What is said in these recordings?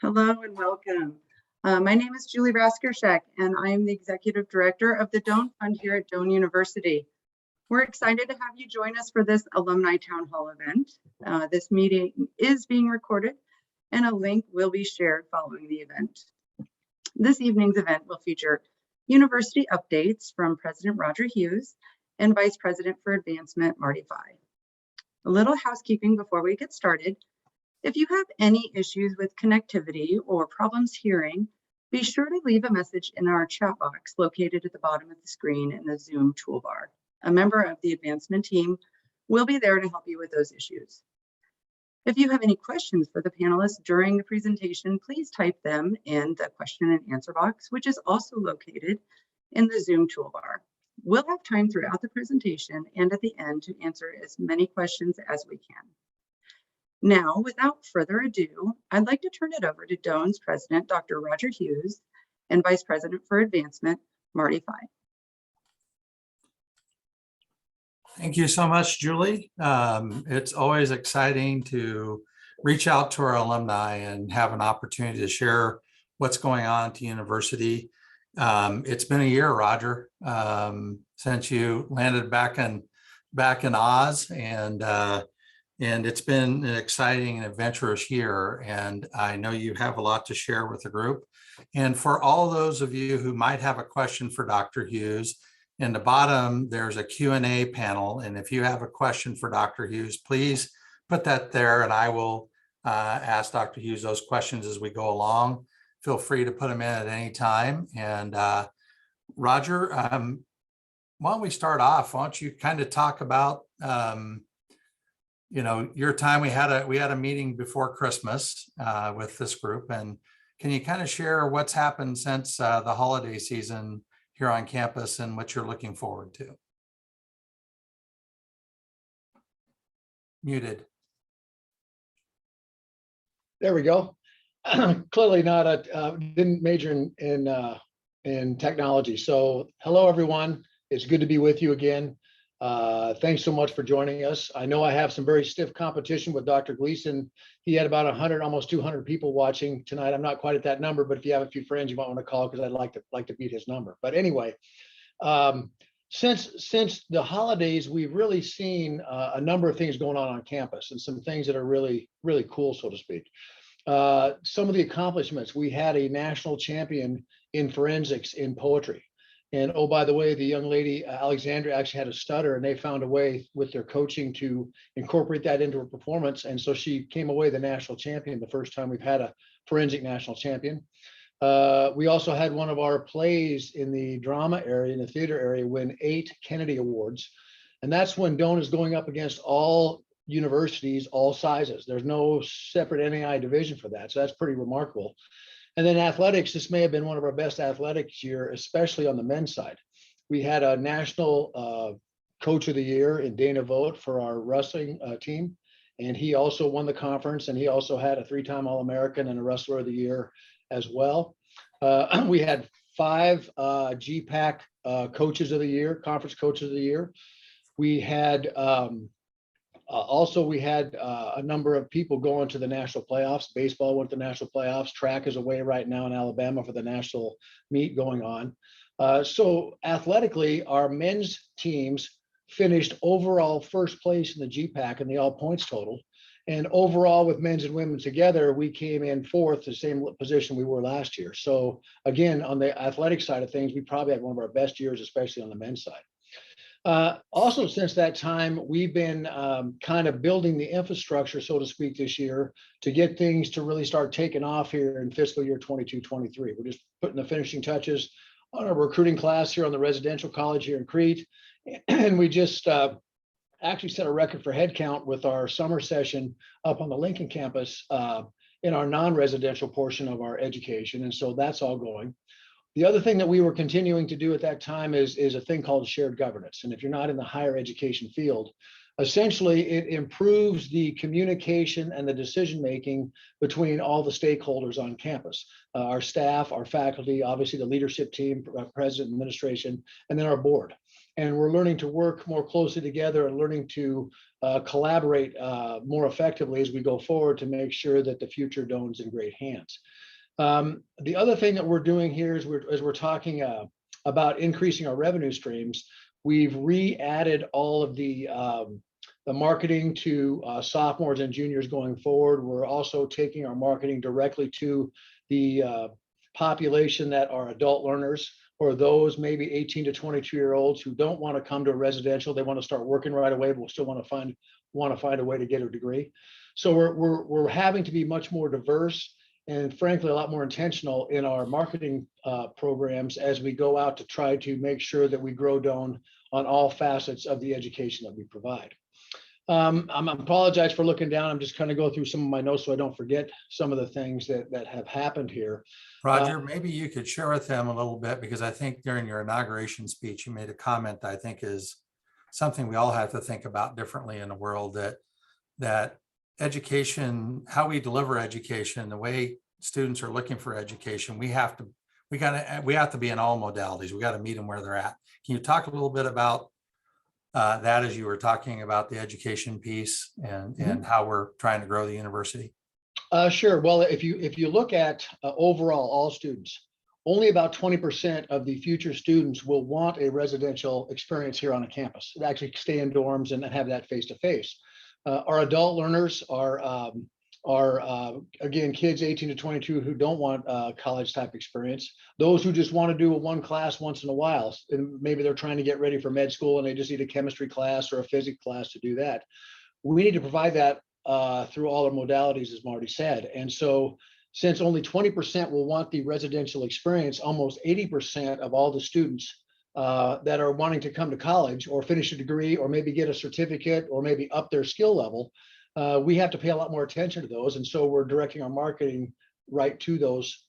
Hello and welcome. My name is Julie Rasgorshek, and I am the Executive Director of the Doane Fund here at Doane University. We're excited to have you join us for this Alumni Town Hall event. This meeting is being recorded, and a link will be shared following the event. This evening's event will feature university updates from President Roger Hughes and Vice President for Advancement, Marty Fye. A little housekeeping before we get started. If you have any issues with connectivity or problems hearing, be sure to leave a message in our chat box located at the bottom of the screen in the Zoom toolbar. A member of the advancement team will be there to help you with those issues. If you have any questions for the panelists during the presentation, please type them in the question and answer box, which is also located in the Zoom toolbar. We'll have time throughout the presentation and at the end to answer as many questions as we can. Now, without further ado, I'd like to turn it over to Doane's President, Dr. Roger Hughes, and Vice President for Advancement, Marty Fye. Thank you so much, Julie. It's always exciting to reach out to our alumni and have an opportunity to share what's going on at the university. It's been a year, Roger, since you landed back in Oz, and it's been an exciting and adventurous year. And I know you have a lot to share with the group. And for all those of you who might have a question for Dr. Hughes, in the bottom, there's a Q&A panel. And if you have a question for Dr. Hughes, please put that there and I will ask Dr. Hughes those questions as we go along. Feel free to put them in at any time. And Roger, why don't we start off? Why don't you kind of talk about your time. We had a meeting before Christmas with this group, and can you kind of share what's happened since the holiday season here on campus and what you're looking forward to? Muted. There we go. Clearly not didn't major in technology. So hello everyone. It's good to be with you again. Thanks so much for joining us. I know I have some very stiff competition with Dr. Gleason. He had about 100, almost 200 people watching tonight. I'm not quite at that number, but if you have a few friends, you might want to call because I'd like to beat his number. But anyway, since the holidays, we've really seen a number of things going on campus and some things that are really, really cool, so to speak. Some of the accomplishments, we had a national champion in forensics in poetry. And oh, by the way, the young lady, Alexandra, actually had a stutter, and they found a way with their coaching to incorporate that into her performance. And so she came away the national champion, the first time we've had a forensic national champion. We also had one of our plays in the drama area, in the theater area, win 8 Kennedy Awards. And that's when Doane is going up against all universities, all sizes. There's no separate NAI division for that. So that's pretty remarkable. And then athletics, this may have been one of our best athletics year, especially on the men's side. We had a national coach of the year in Dana Vogt for our wrestling team. And he also won the conference, and he also had a 3-time All-American and a wrestler of the year as well. We had 5 GPAC coaches of the year, conference coaches of the year. We had we had a number of people going to the national playoffs. Baseball went to the national playoffs. Track is away right now in Alabama for the national meet going on. So athletically, our men's teams finished overall first place in the GPAC in the all points total. And overall, with men's and women together, we came in 4th, the same position we were last year. So again, on the athletic side of things, we probably had one of our best years, especially on the men's side. Also, since that time, we've been kind of building the infrastructure, so to speak, this year to get things to really start taking off here in fiscal year 22-23. We're just putting the finishing touches on our recruiting class here on the residential college here in Crete. And we just actually set a record for head count with our summer session up on the Lincoln campus in our non-residential portion of our education. And so that's all going. The other thing that we were continuing to do at that time is a thing called shared governance. And if you're not in the higher education field, essentially it improves the communication and the decision-making between all the stakeholders on campus, our staff, our faculty, obviously the leadership team, president, administration, and then our board. and we're learning to work more closely together and learning to collaborate more effectively as we go forward to make sure that the future Doane's in great hands. The other thing that we're doing here is we're talking about increasing our revenue streams. We've re-added all of the marketing to sophomores and juniors going forward. We're also taking our marketing directly to the population that are adult learners, or those maybe 18 to 22-year-olds who don't want to come to a residential. They want to start working right away, but still want to find a way to get a degree. So we're having to be much more diverse and frankly a lot more intentional in our marketing programs as we go out to try to make sure that we grow Doane on all facets of the education that we provide. I apologize for looking down. I'm just kind of go through some of my notes so I don't forget some of the things that have happened here. Roger, maybe you could share with them a little bit, because I think during your inauguration speech, you made a comment that I think is something we all have to think about differently in the world, that education, how we deliver education, the way students are looking for education, we have to be in all modalities. We got to meet them where they're at. Can you talk a little bit about that as you were talking about the education piece and how we're trying to grow the university? Sure. Well, if you look at overall all students, only about 20% of the future students will want a residential experience here on a campus, actually stay in dorms and have that face-to-face. Our adult learners are again, kids 18 to 22 who don't want a college type experience. Those who just want to do a one class once in a while, and maybe they're trying to get ready for med school and they just need a chemistry class or a physics class to do that. We need to provide that through all our modalities, as Marty said. And so since only 20% will want the residential experience, almost 80% of all the students that are wanting to come to college or finish a degree or maybe get a certificate or maybe up their skill level, we have to pay a lot more attention to those. And so we're directing our marketing right to those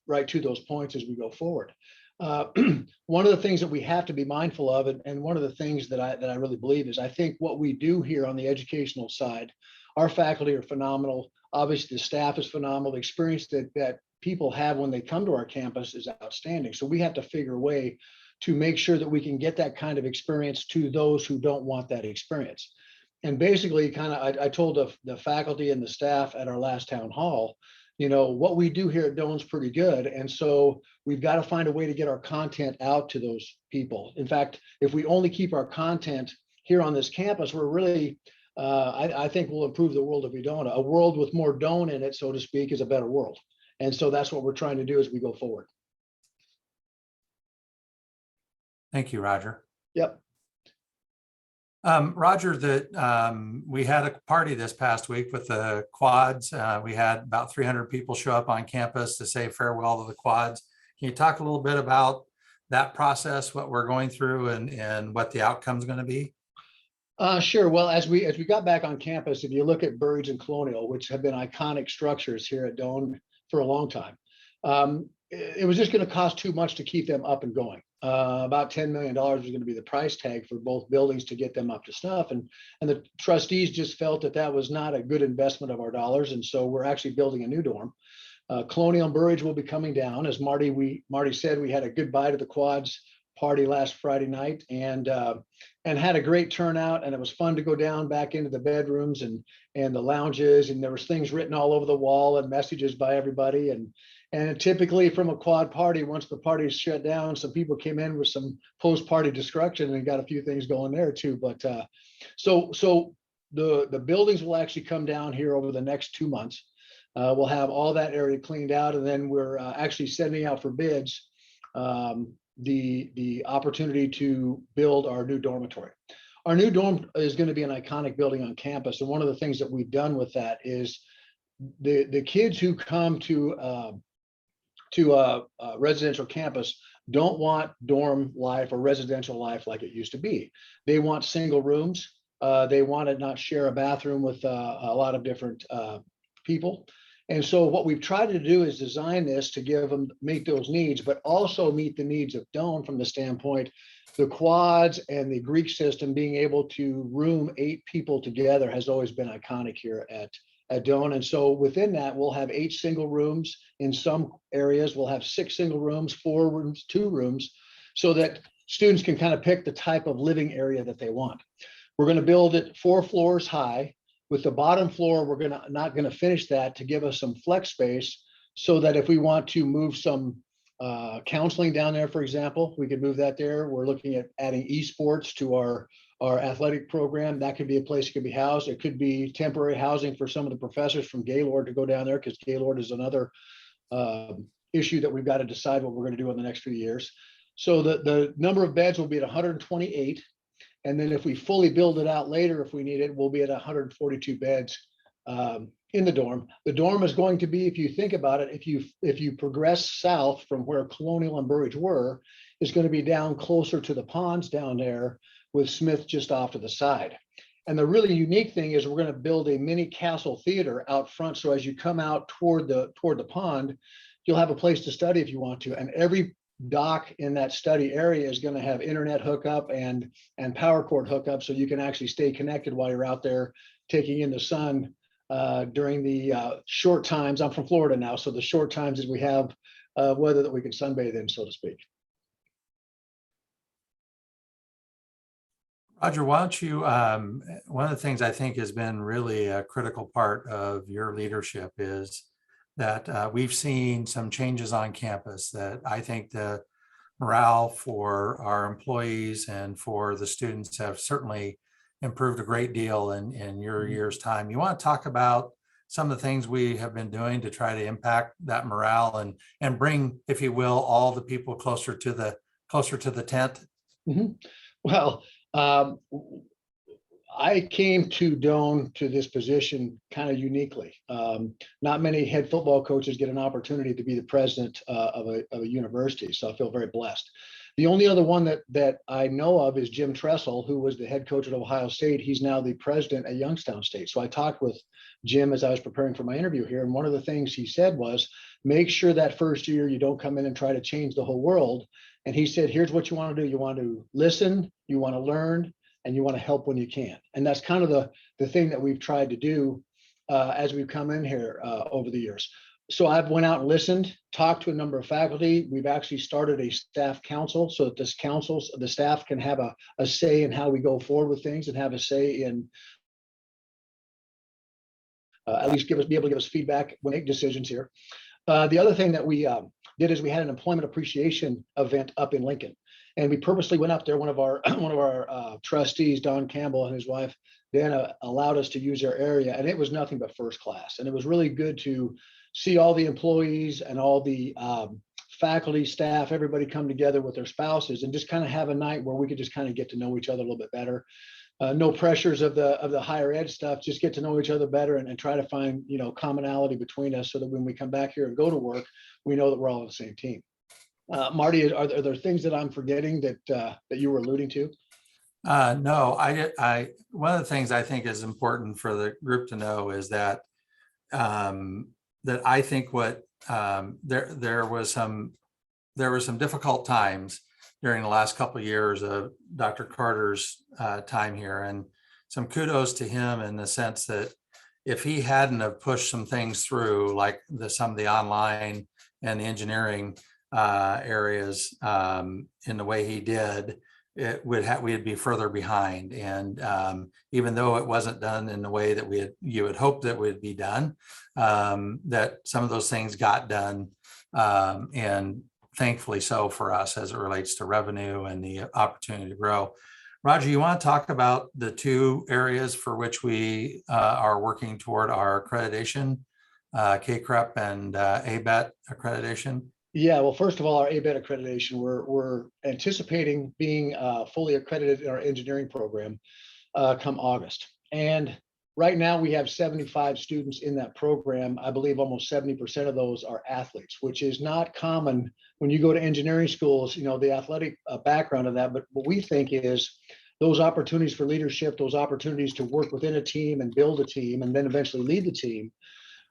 points as we go forward. One of the things that we have to be mindful of, and one of the things that I really believe is, I think what we do here on the educational side, our faculty are phenomenal. Obviously, the staff is phenomenal. The experience that people have when they come to our campus is outstanding. So we have to figure a way to make sure that we can get that kind of experience to those who don't want that experience. And basically, I told the faculty and the staff at our last town hall, what we do here at Doane's pretty good. And so we've got to find a way to get our content out to those people. In fact, if we only keep our content here on this campus, we're really, I think we'll improve the world if we don't. A world with more Doane in it, so to speak, is a better world. And so that's what we're trying to do as we go forward. Thank you, Roger. Yep. Roger, we had a party this past week with the quads. We had about 300 people show up on campus to say farewell to the quads. Can you talk a little bit about that process, what we're going through, and what the outcome is going to be? Sure. Well, as we got back on campus, if you look at Burridge and Colonial, which have been iconic structures here at Doane for a long time, it was just going to cost too much to keep them up and going. About $10 million was going to be the price tag for both buildings to get them up to snuff. And the trustees just felt that was not a good investment of our dollars. And so we're actually building a new dorm. Colonial and Burridge will be coming down. As Marty said, we had a goodbye to the quads party last Friday night and had a great turnout. And it was fun to go down back into the bedrooms and the lounges. And there was things written all over the wall and messages by everybody. And typically from a quad party, once the party shut down, some people came in with some post-party destruction and got a few things going there too. But so the buildings will actually come down here over the next 2 months. We'll have all that area cleaned out, and then we're actually sending out for bids the opportunity to build our new dormitory. Our new dorm is going to be an iconic building on campus, and one of the things that we've done with that is the kids who come to a residential campus don't want dorm life or residential life like it used to be. They want single rooms. They want to not share a bathroom with a lot of different people. And so what we've tried to do is design this to meet those needs, but also meet the needs of Doane from the standpoint, the quads and the Greek system being able to room 8 people together has always been iconic here at Doane. And so within that, we'll have 8 single rooms. In some areas, we'll have 6 single rooms, 4 rooms, 2 rooms, so that students can kind of pick the type of living area that they want. We're going to build it 4 floors high. With the bottom floor, we're not going to finish that to give us some flex space so that if we want to move some counseling down there, for example, we could move that there. We're looking at adding esports to our athletic program. That could be a place it could be housed. It could be temporary housing for some of the professors from Gaylord to go down there, because Gaylord is another issue that we've got to decide what we're going to do in the next few years. So the number of beds will be at 128. And then if we fully build it out later, if we need it, we'll be at 142 beds in the dorm. The dorm is going to be, if you think about it, if you progress south from where Colonial and Burridge were, is going to be down closer to the ponds down there, with Smith just off to the side. And the really unique thing is we're going to build a mini castle theater out front. So as you come out toward the pond, you'll have a place to study if you want to. And every dock in that study area is going to have internet hookup and power cord hookup, so you can actually stay connected while you're out there taking in the sun during the short times. I'm from Florida now, so the short times that we have weather that we can sunbathe in, so to speak. Roger, why don't you, one of the things I think has been really a critical part of your leadership is that we've seen some changes on campus that I think the morale for our employees and for the students have certainly improved a great deal in your year's time. You want to talk about some of the things we have been doing to try to impact that morale and bring, if you will, all the people closer to the tent? Mm-hmm. Well, I came to Doane to this position kind of uniquely. Not many head football coaches get an opportunity to be the president of a university, so I feel very blessed. The only other one that I know of is Jim Tressel, who was the head coach at Ohio State. He's now the president at Youngstown State. So I talked with Jim as I was preparing for my interview here, and one of the things he said was, make sure that first year you don't come in and try to change the whole world. And he said, here's what you want to do. You want to listen, you want to learn, and you want to help when you can. And that's kind of the thing that we've tried to do as we've come in here over the years. So I've went out and listened, talked to a number of faculty. We've actually started a staff council so that the staff can have a say in how we go forward with things and have a say in at least be able to give us feedback when we make decisions here. The other thing that we did is we had an employment appreciation event up in Lincoln. And we purposely went up there. One of our trustees, Don Campbell, and his wife, Dana, allowed us to use their area. And it was nothing but first class. And it was really good to see all the employees and all the faculty, staff, everybody come together with their spouses and just kind of have a night where we could just kind of get to know each other a little bit better. No pressures of the higher ed stuff, just get to know each other better and try to find, commonality between us so that when we come back here and go to work, we know that we're all on the same team. Marty, are there things that I'm forgetting that you were alluding to? No, I one of the things I think is important for the group to know is that that I think what there were some difficult times during the last couple of years of Dr. Carter's time here, and some kudos to him in the sense that if he hadn't have pushed some things through, like some of the online and the engineering areas in the way he did, we'd be further behind. And even though it wasn't done in the way that you would hope that would be done, that some of those things got done, and thankfully so for us as it relates to revenue and the opportunity to grow. Roger, you want to talk about the two areas for which we are working toward our accreditation, KCREP and ABET accreditation? Yeah, well, first of all, our ABET accreditation, we're anticipating being fully accredited in our engineering program come August. And right now we have 75 students in that program. I believe almost 70% of those are athletes, which is not common when you go to engineering schools, the athletic background of that. But what we think is those opportunities for leadership, those opportunities to work within a team and build a team and then eventually lead the team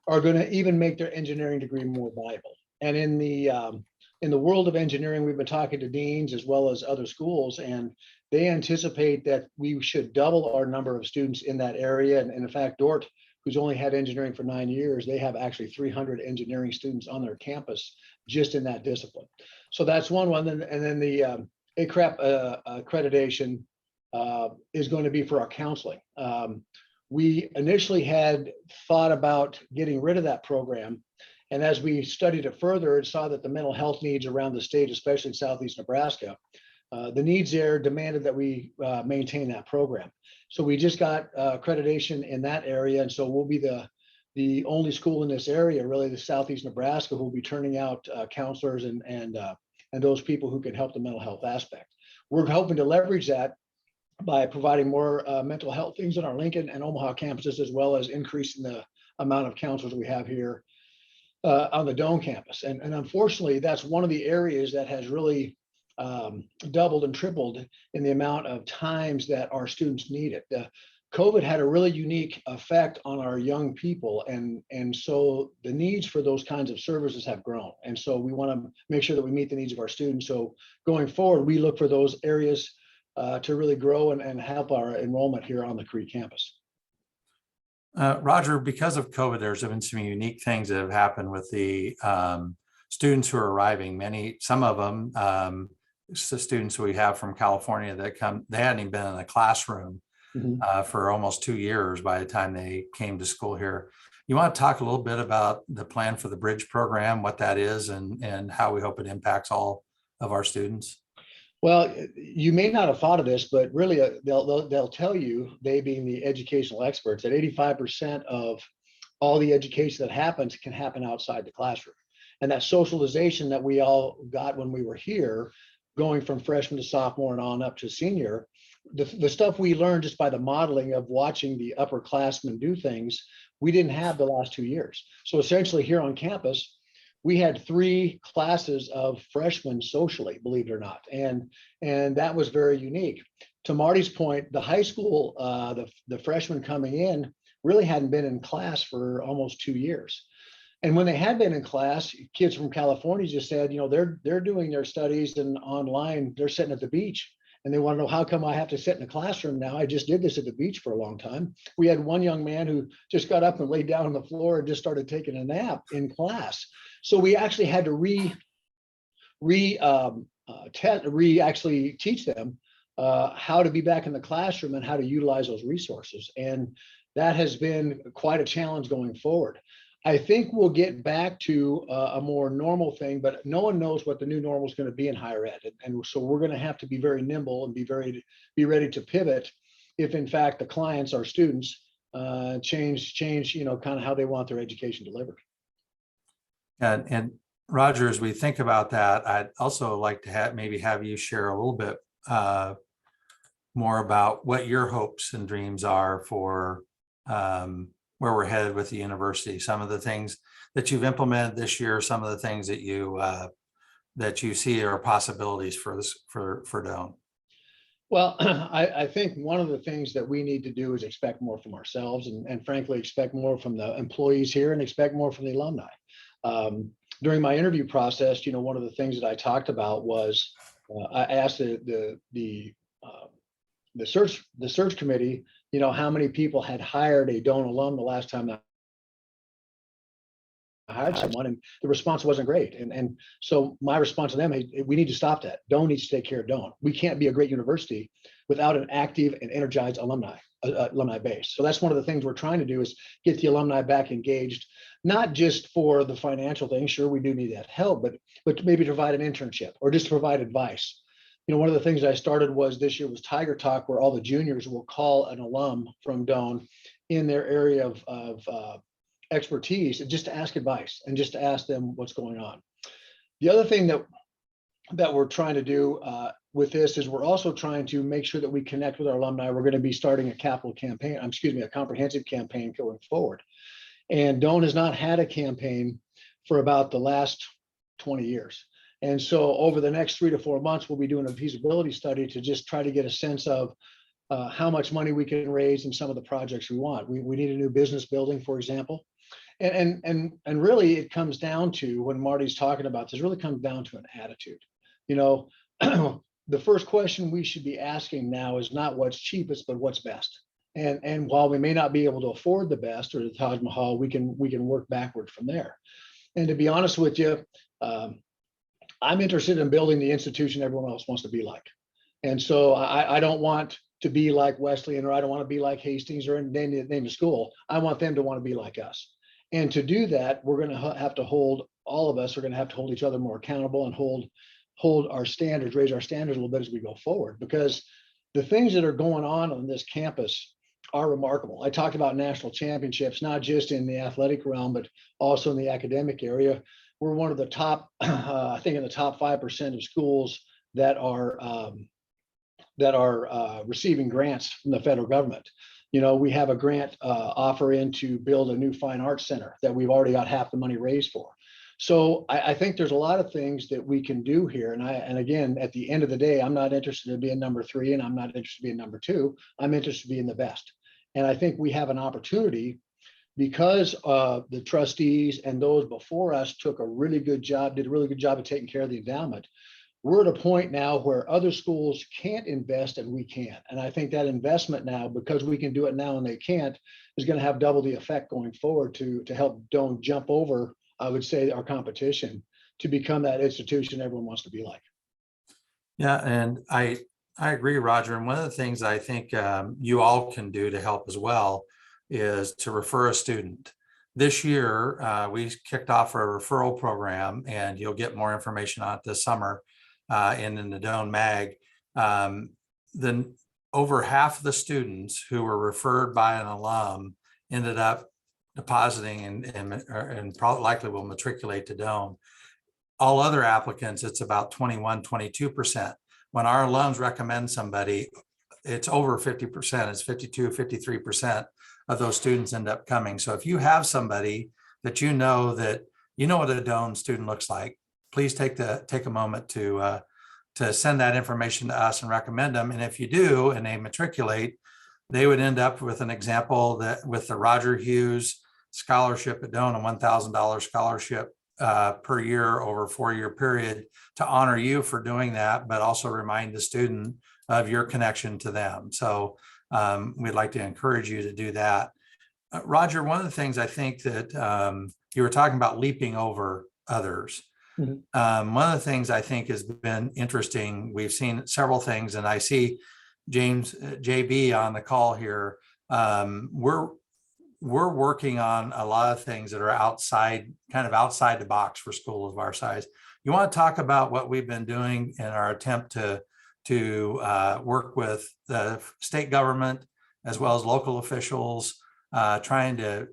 are going to even make their engineering degree more viable. And in the world of engineering, we've been talking to deans as well as other schools, and they anticipate that we should double our number of students in that area. And in fact, Dort, who's only had engineering for 9 years, they have actually 300 engineering students on their campus just in that discipline. So that's one. And then the accreditation is going to be for our counseling. We initially had thought about getting rid of that program. And as we studied it further and saw that the mental health needs around the state, especially in Southeast Nebraska, the needs there demanded that we maintain that program. So we just got accreditation in that area. And so we'll be the only school in this area, really the Southeast Nebraska, who will be turning out counselors and those people who can help the mental health aspect. We're hoping to leverage that by providing more mental health things on our Lincoln and Omaha campuses, as well as increasing the amount of counselors we have here on the Doane campus. And unfortunately, that's one of the areas that has really doubled and tripled in the amount of times that our students need it. COVID had a really unique effect on our young people, and so the needs for those kinds of services have grown. And so we want to make sure that we meet the needs of our students. So going forward, we look for those areas to really grow and help our enrollment here on the Cree campus. Roger, because of COVID, there's been some unique things that have happened with the students who are arriving. Some of them, students we have from California that come, they hadn't even been in a classroom for almost 2 years by the time they came to school here. You want to talk a little bit about the plan for the Bridge program, what that is, and how we hope it impacts all of our students? Well, you may not have thought of this, but really they'll tell you, they being the educational experts, that 85% of all the education that happens can happen outside the classroom. And that socialization that we all got when we were here, going from freshman to sophomore and on up to senior, the stuff we learned just by the modeling of watching the upperclassmen do things, we didn't have the last 2 years. So essentially here on campus, we had 3 classes of freshmen socially, believe it or not. And that was very unique. To Marty's point, the high school, the freshmen coming in really hadn't been in class for almost 2 years. And when they had been in class, kids from California just said, you know, they're doing their studies and online, they're sitting at the beach. And they want to know, how come I have to sit in a classroom now? I just did this at the beach for a long time. We had one young man who just got up and laid down on the floor and just started taking a nap in class. So we actually had to actually teach them how to be back in the classroom and how to utilize those resources. And that has been quite a challenge going forward. I think we'll get back to a more normal thing, but no one knows what the new normal is going to be in higher ed. And so we're going to have to be very nimble and be ready to pivot if in fact the clients, our students, change, you know, kind of how they want their education delivered. And Roger, as we think about that, I'd also like to maybe have you share a little bit more about what your hopes and dreams are for where we're headed with the university. Some of the things that you've implemented this year, some of the things that you see are possibilities for Doane. Well, I think one of the things that we need to do is expect more from ourselves, and frankly, expect more from the employees here and expect more from the alumni. During my interview process, you know, one of the things that I talked about was I asked the search committee, you know, how many people had hired a Doane alum the last time that I hired someone, and the response wasn't great. And so my response to them, hey, we need to stop that. Doane needs to take care of Doane. We can't be a great university without an active and energized alumni base. So that's one of the things we're trying to do, is get the alumni back engaged, not just for the financial thing. Sure, we do need that help, but maybe to provide an internship or just to provide advice. You know, one of the things I started this year was Tiger Talk, where all the juniors will call an alum from Doane in their area of expertise, and just to ask advice and just to ask them what's going on. The other thing that we're trying to do with this is we're also trying to make sure that we connect with our alumni. We're going to be starting a comprehensive campaign going forward. And Doane has not had a campaign for about the last 20 years. And so over the next 3 to 4 months, we'll be doing a feasibility study to just try to get a sense of how much money we can raise in some of the projects we want. We need a new business building, for example. And really it comes down to, when Marty's talking about this, really comes down to an attitude. You know, the first question we should be asking now is not what's cheapest, but what's best. And while we may not be able to afford the best or the Taj Mahal, we can work backward from there. And to be honest with you, I'm interested in building the institution everyone else wants to be like. And so I don't want to be like Wesleyan, or I don't want to be like Hastings, or name the school. I want them to want to be like us. And to do that, we're going to have to hold, all of us are going to have to hold each other more accountable and hold our standards, raise our standards a little bit as we go forward, because the things that are going on this campus are remarkable. I talked about national championships, not just in the athletic realm, but also in the academic area. We're one of the top, I think in the top 5% of schools that are receiving grants from the federal government. You know, we have a grant offer in to build a new fine arts center that we've already got half the money raised for. So I think there's a lot of things that we can do here. And again, at the end of the day, I'm not interested in being number 3, and I'm not interested in being number 2. I'm interested in being the best. And I think we have an opportunity, because the trustees and those before us did a really good job of taking care of the endowment. We're at a point now where other schools can't invest and we can. And I think that investment now, because we can do it now and they can't, is going to have double the effect going forward to help Doane jump over, I would say, our competition to become that institution everyone wants to be like. Yeah, and I agree, Roger. And one of the things I think you all can do to help as well is to refer a student. This year, we kicked off a referral program, and you'll get more information on it this summer in the Doane mag. Then over half of the students who were referred by an alum ended up depositing and probably likely will matriculate to Doane. All other applicants, it's about 21, 22%. When our alums recommend somebody, it's over 50%, it's 52, 53% of those students end up coming. So if you have somebody that you know what a Doane student looks like, please take a moment to send that information to us and recommend them. And if you do, and they matriculate, they would end up with an example that with the Roger Hughes scholarship at Doane, a $1,000 scholarship per year over a 4-year period to honor you for doing that, but also remind the student of your connection to them. So we'd like to encourage you to do that. Roger, one of the things I think that you were talking about leaping over others. Mm-hmm. One of the things I think has been interesting, we've seen several things, and I see James, JB on the call here. We're working on a lot of things that are outside the box for schools of our size. You want to talk about what we've been doing in our attempt to work with the state government as well as local officials, trying to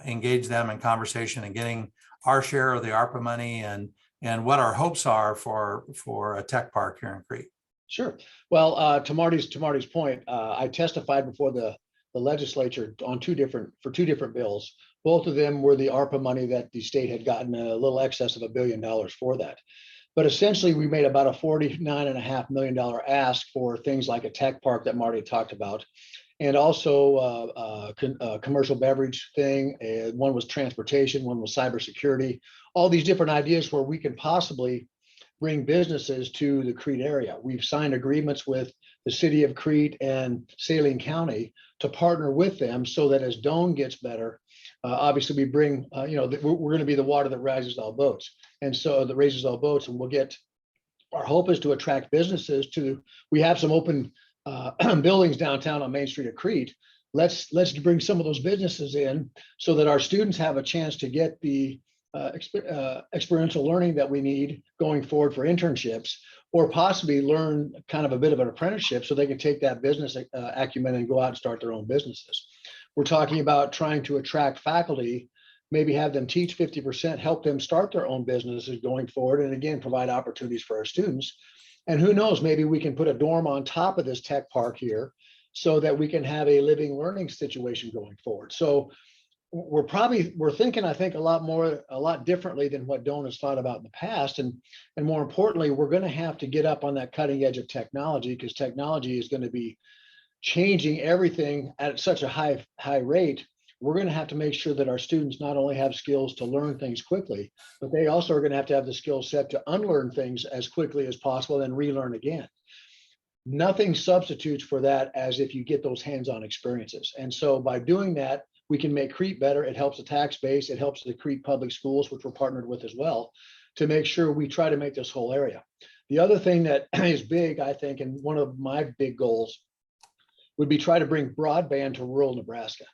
engage them in conversation and getting our share of the ARPA money and what our hopes are for a tech park here in Crete. Sure. Well, to Marty's point, I testified before the legislature on two different bills. Both of them were the ARPA money that the state had gotten a little excess of $1 billion for that. But essentially, we made about a $49.5 million ask for things like a tech park that Marty talked about, and also a commercial beverage thing. One was transportation, one was cybersecurity. All these different ideas where we can possibly bring businesses to the Crete area. We've signed agreements with the city of Crete and Saline County to partner with them so that as Doane gets better, obviously we bring, we're going to be the water that rises all boats. And so that raises all boats, and our hope is to attract businesses we have some open buildings downtown on Main Street of Crete. Let's bring some of those businesses in so that our students have a chance to get the experiential learning that we need going forward for internships, or possibly learn kind of a bit of an apprenticeship so they can take that business acumen and go out and start their own businesses. We're talking about trying to attract faculty, maybe have them teach 50%, help them start their own businesses going forward, and again, provide opportunities for our students. And who knows, maybe we can put a dorm on top of this tech park here so that we can have a living learning situation going forward. So we're thinking, I think, a lot differently than what Doane has thought about in the past. And more importantly, we're going to have to get up on that cutting edge of technology, because technology is going to be changing everything at such a high rate. We're going to have to make sure that our students not only have skills to learn things quickly, but they also are going to have the skill set to unlearn things as quickly as possible and relearn again. Nothing substitutes for that as if you get those hands-on experiences. And so by doing that, we can make Crete better. It helps the tax base. It helps the Crete public schools, which we're partnered with as well. to make sure we try to make this whole area. The other thing that is big, I think, and one of my big goals would be try to bring broadband to rural Nebraska.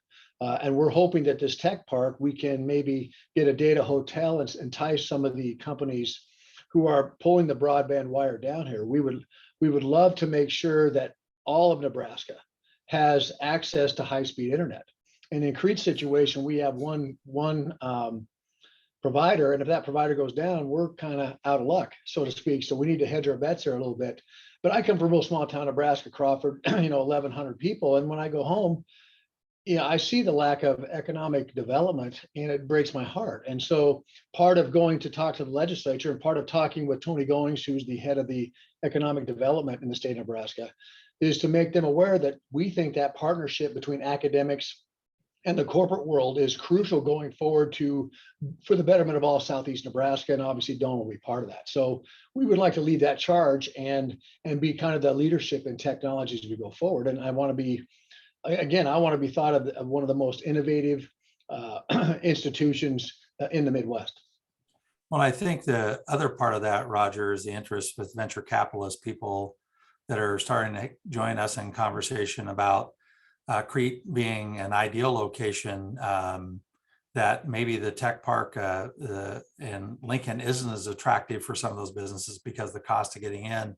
And we're hoping that this tech park, we can maybe get a data hotel and entice some of the companies who are pulling the broadband wire down here. We would love to make sure that all of Nebraska has access to high-speed internet. And in Crete's situation, we have one provider, and if that provider goes down, we're kind of out of luck, so to speak. So we need to hedge our bets here a little bit. But I come from a real small town, Nebraska, Crawford, 1,100 people, and when I go home, I see the lack of economic development, and it breaks my heart. And so part of going to talk to the legislature and part of talking with Tony Goings, who's the head of the economic development in the state of Nebraska, is to make them aware that we think that partnership between academics and the corporate world is crucial going forward for the betterment of all Southeast Nebraska, and obviously Doane will be part of that. So we would like to lead that charge and be kind of the leadership in technologies as we go forward. And I want to be thought of one of the most innovative institutions in the Midwest. Well, I think the other part of that, Roger, is the interest with venture capitalist people that are starting to join us in conversation about Crete being an ideal location, that maybe the tech park in Lincoln isn't as attractive for some of those businesses because the cost of getting in,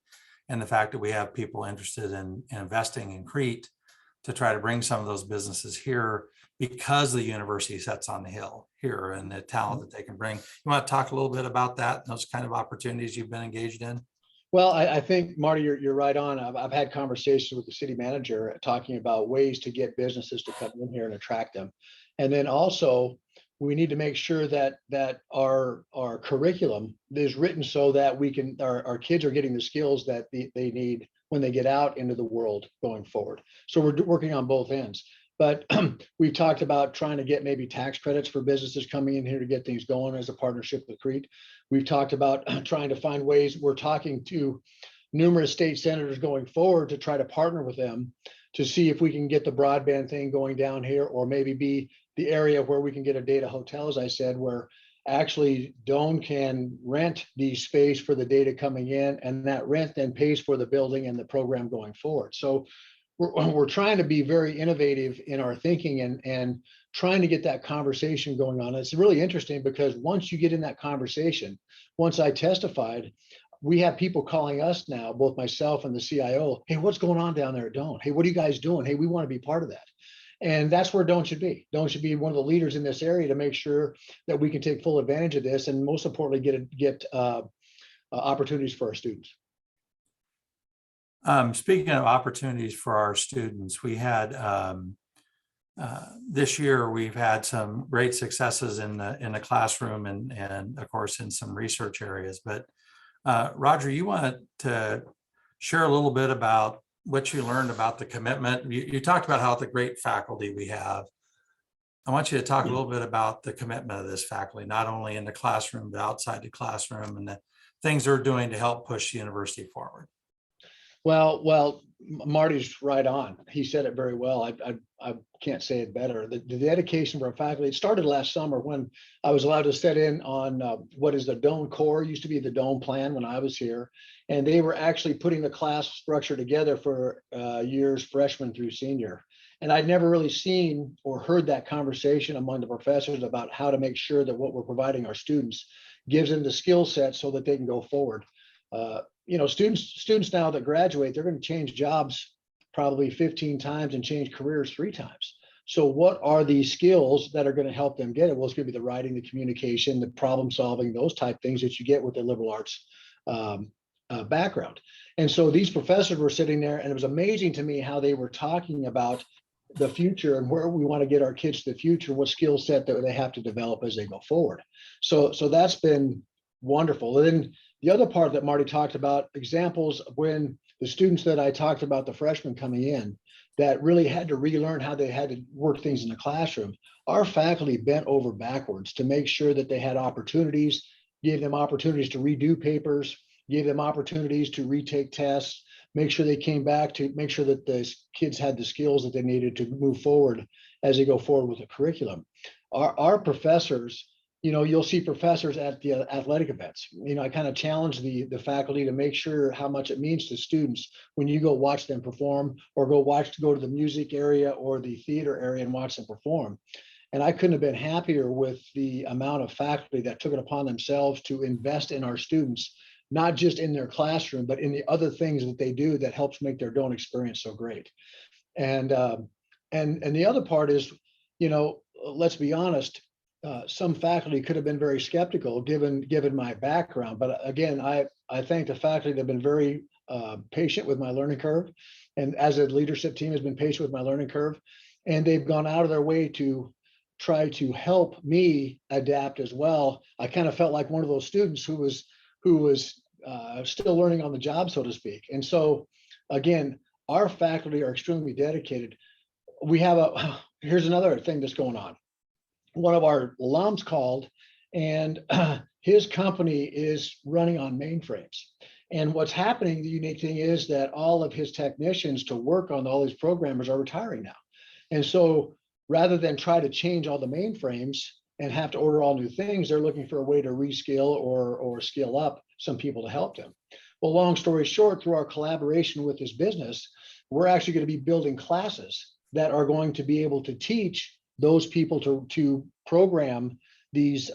and the fact that we have people interested in investing in Crete to try to bring some of those businesses here because the university sits on the hill here and the talent that they can bring. You want to talk a little bit about that, those kind of opportunities you've been engaged in? Well, I think, Marty, you're right on. I've had conversations with the city manager talking about ways to get businesses to come in here and attract them. And then also, we need to make sure that our curriculum is written so that our kids are getting the skills that they need when they get out into the world going forward. So we're working on both ends. But we've talked about trying to get maybe tax credits for businesses coming in here to get things going as a partnership with Crete. We've talked about trying to find ways. We're talking to numerous state senators going forward to try to partner with them to see if we can get the broadband thing going down here, or maybe be the area where we can get a data hotel, as I said, where actually Doane can rent the space for the data coming in, and that rent then pays for the building and the program going forward. So we're trying to be very innovative in our thinking and trying to get that conversation going on. It's really interesting because once you get in that conversation, once I testified, we have people calling us now, both myself and the CIO. Hey, what's going on down there at Doane? Hey, what are you guys doing? Hey, we want to be part of that. And that's where Doane should be. Doane should be one of the leaders in this area to make sure that we can take full advantage of this, and most importantly, get opportunities for our students. Speaking of opportunities for our students, we had this year we've had some great successes in the classroom and of course in some research areas. But Roger, you want to share a little bit about what you learned about the commitment. You talked about how the great faculty we have. I want you to talk a little bit about the commitment of this faculty, not only in the classroom, but outside the classroom, and the things they're doing to help push the university forward. Well, Marty's right on. He said it very well. I can't say it better. The dedication for our faculty, it started last summer when I was allowed to sit in on what is the Doane Core, used to be the Doane Plan when I was here. And they were actually putting the class structure together for years freshman through senior. And I'd never really seen or heard that conversation among the professors about how to make sure that what we're providing our students gives them the skill set so that they can go forward. Students now that graduate, they're going to change jobs probably 15 times and change careers 3 times. So what are the skills that are going to help them get it? Well, it's going to be the writing, the communication, the problem solving, those type things that you get with the liberal arts background. And so these professors were sitting there, and it was amazing to me how they were talking about the future and where we want to get our kids to the future, what skill set that they have to develop as they go forward. So that's been wonderful. And then the other part that Marty talked about, examples of when the students that I talked about, the freshmen coming in, that really had to relearn how they had to work things in the classroom. Our faculty bent over backwards to make sure that they had opportunities, gave them opportunities to redo papers, gave them opportunities to retake tests, make sure they came back to make sure that the kids had the skills that they needed to move forward as they go forward with the curriculum. Our professors you'll see professors at the athletic events. I kind of challenge the faculty to make sure how much it means to students when you go watch them perform, or go to the music area or the theater area and watch them perform. And I couldn't have been happier with the amount of faculty that took it upon themselves to invest in our students, not just in their classroom, but in the other things that they do that helps make their Doane experience so great. And the other part is, let's be honest, some faculty could have been very skeptical given my background. But again, I thank the faculty that have been very patient with my learning curve, and as a leadership team has been patient with my learning curve, and they've gone out of their way to try to help me adapt as well. I kind of felt like one of those students who was still learning on the job, so to speak. And so, again, our faculty are extremely dedicated. Here's another thing that's going on. One of our alums called, and his company is running on mainframes. And what's happening, the unique thing is that all of his technicians to work on all these programmers are retiring now. And so rather than try to change all the mainframes and have to order all new things, they're looking for a way to reskill or skill up some people to help them. Well, long story short, through our collaboration with this business, we're actually going to be building classes that are going to be able to teach those people to program these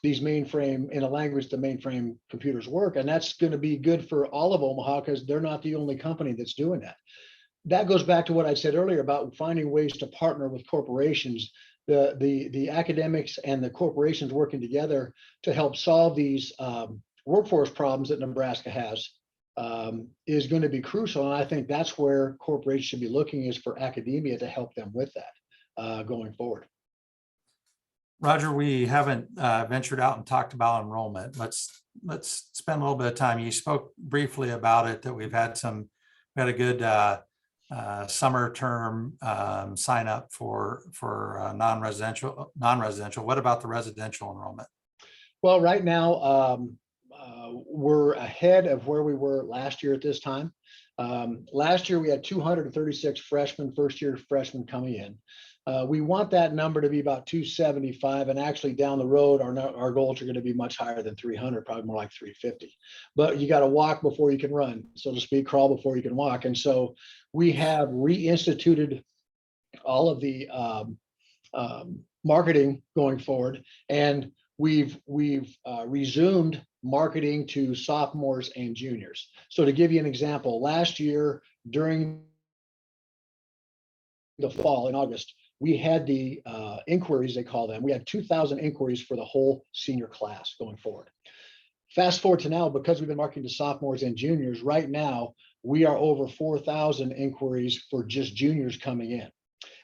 mainframe in a language the mainframe computers work. And that's going to be good for all of Omaha, because they're not the only company that's doing that. That goes back to what I said earlier about finding ways to partner with corporations, the academics and the corporations working together to help solve these workforce problems that Nebraska has is going to be crucial. And I think that's where corporations should be looking, is for academia to help them with that going forward. Roger, we haven't ventured out and talked about enrollment. Let's spend a little bit of time. You spoke briefly about it, that we had a good summer term sign up for non-residential. What about the residential enrollment? Well, right now we're ahead of where we were last year at this time. Last year we had 236 first-year freshmen coming in. We want that number to be about 275, and actually down the road, our goals are going to be much higher than 300, probably more like 350. But you got to walk before you can run, so to speak, crawl before you can walk. And so we have reinstituted all of the marketing going forward, and we've resumed marketing to sophomores and juniors. So to give you an example, last year during the fall in August, we had the inquiries, they call them. We had 2,000 inquiries for the whole senior class going forward. Fast forward to now, because we've been marketing to sophomores and juniors, right now we are over 4,000 inquiries for just juniors coming in.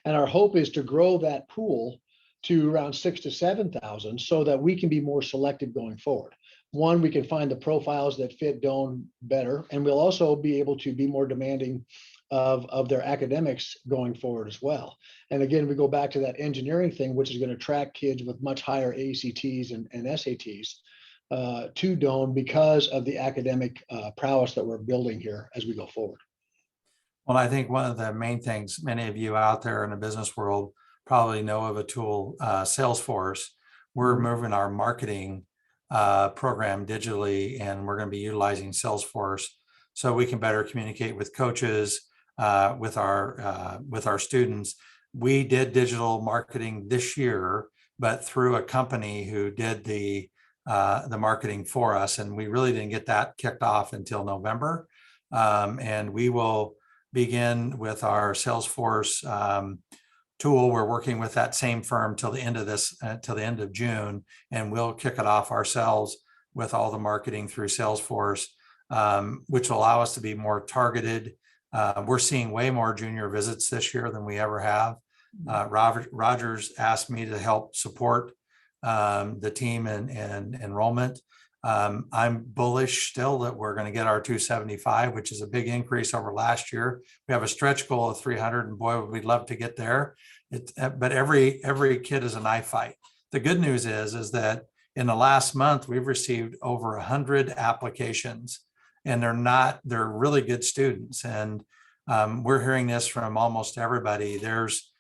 And our hope is to grow that pool to around 6,000 to 7,000 so that we can be more selective going forward. One, we can find the profiles that fit Doane better, and we'll also be able to be more demanding of their academics going forward as well. And again, we go back to that engineering thing, which is going to attract kids with much higher ACTs and SATs to Doane because of the academic prowess that we're building here as we go forward. Well, I think one of the main things many of you out there in the business world probably know of a tool, Salesforce. We're moving our marketing program digitally, and we're going to be utilizing Salesforce so we can better communicate with coaches, with our students. We did digital marketing this year, but through a company who did the marketing for us, and we really didn't get that kicked off until November. And we will begin with our Salesforce tool. We're working with that same firm till the end of June, and we'll kick it off ourselves with all the marketing through Salesforce, which will allow us to be more targeted. We're seeing way more junior visits this year than we ever have. Rogers asked me to help support the team and enrollment. I'm bullish still that we're going to get our 275, which is a big increase over last year. We have a stretch goal of 300, and boy, we'd love to get there. But every kid is a knife fight. The good news is that in the last month, we've received over 100 applications, and they're really good students. And we're hearing this from almost everybody. There's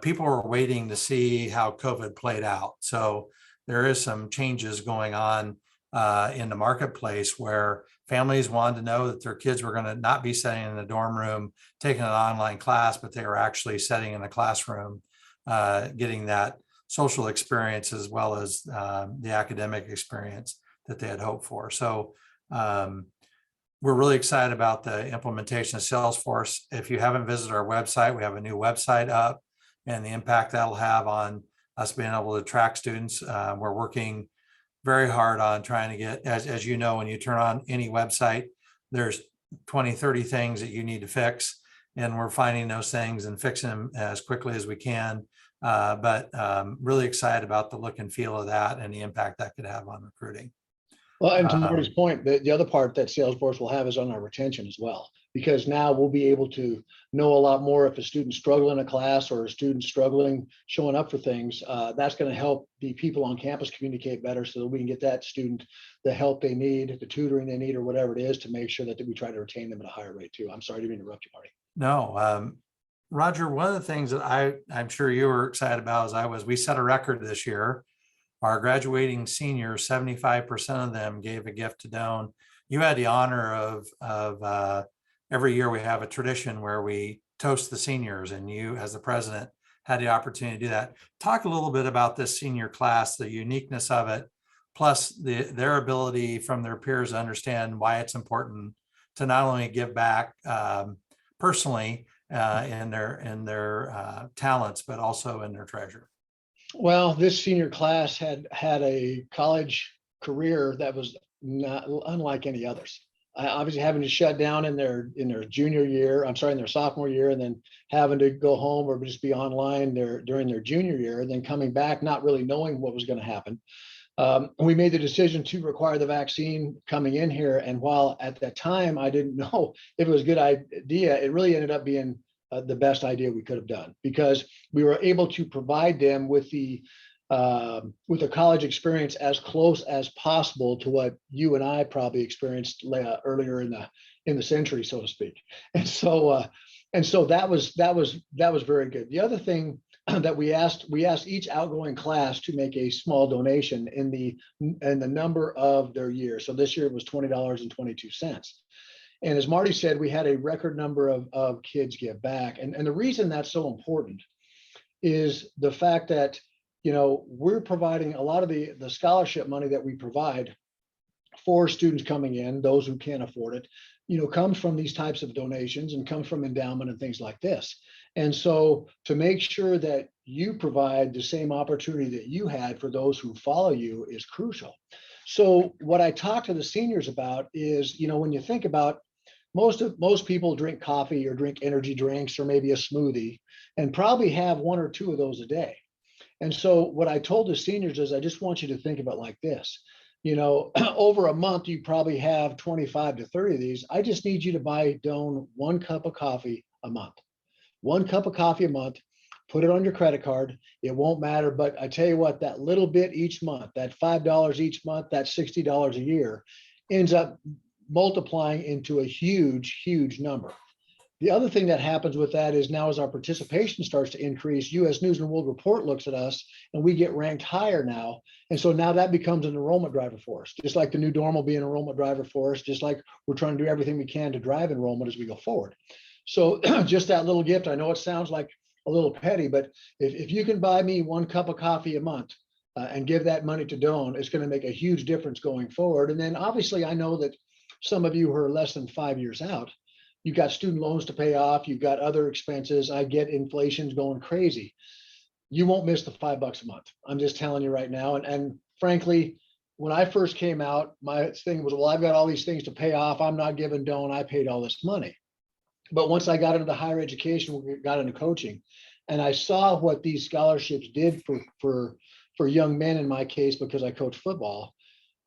people are waiting to see how COVID played out. So there is some changes going on in the marketplace where families wanted to know that their kids were going to not be sitting in the dorm room taking an online class, but they were actually sitting in the classroom, getting that social experience as well as the academic experience that they had hoped for. So we're really excited about the implementation of Salesforce. If you haven't visited our website, we have a new website up, and the impact that'll have on us being able to track students. We're working very hard on trying to get, as you know, when you turn on any website, there's 20, 30 things that you need to fix. And we're finding those things and fixing them as quickly as we can. But really excited about the look and feel of that and the impact that could have on recruiting. Well, and to Marty's point, the other part that Salesforce will have is on our retention as well, because now we'll be able to know a lot more if a student's struggling in a class or a student struggling showing up for things. That's going to help the people on campus communicate better so that we can get that student the help they need, the tutoring they need, or whatever it is to make sure that we try to retain them at a higher rate too. I'm sorry to interrupt you, Marty. No, Roger, one of the things that I'm sure you were excited about as I was, we set a record this year. Our graduating seniors, 75% of them gave a gift to Doane. You had the honor of every year we have a tradition where we toast the seniors, and you as the president had the opportunity to do that. Talk a little bit about this senior class, the uniqueness of it, plus their ability from their peers to understand why it's important to not only give back personally in their talents, but also in their treasure. Well, this senior class had a college career that was not unlike any others. Obviously having to shut down in their junior year, in their sophomore year, and then having to go home or just be online during their junior year, and then coming back not really knowing what was going to happen. We made the decision to require the vaccine coming in here. And while at that time I didn't know if it was a good idea, it really ended up being the best idea we could have done, because we were able to provide them with the college experience as close as possible to what you and I probably experienced earlier in the century, so to speak. And so that was very good. The other thing that we asked each outgoing class to make a small donation in the number of their year. So this year it was $20.22. And as Marty said, we had a record number of kids give back. And the reason that's so important is the fact that, we're providing a lot of the scholarship money that we provide for students coming in, those who can't afford it, comes from these types of donations and comes from endowment and things like this. And so to make sure that you provide the same opportunity that you had for those who follow you is crucial. So what I talk to the seniors about is, when you think about most people drink coffee or drink energy drinks or maybe a smoothie and probably have one or two of those a day. And so what I told the seniors is, I just want you to think about like this. Over a month, you probably have 25 to 30 of these. I just need you to buy Doane 1 cup of coffee a month. 1 cup of coffee a month, put it on your credit card. It won't matter. But I tell you what, that little bit each month, that $5 each month, that $60 a year ends up multiplying into a huge, huge number. The other thing that happens with that is now as our participation starts to increase, U.S. News and World Report looks at us and we get ranked higher now. And so now that becomes an enrollment driver for us, just like the new dorm will be an enrollment driver for us, just like we're trying to do everything we can to drive enrollment as we go forward. So just that little gift, I know it sounds like a little petty, but if you can buy me 1 cup of coffee a month and give that money to Doane, it's going to make a huge difference going forward. And then obviously I know that some of you who are less than 5 years out, you've got student loans to pay off. You've got other expenses. I get inflation's going crazy. You won't miss the $5 a month. I'm just telling you right now. And frankly, when I first came out, my thing was, well, I've got all these things to pay off. I'm not giving Doane. I paid all this money. But once I got into higher education, got into coaching, and I saw what these scholarships did for young men in my case, because I coach football,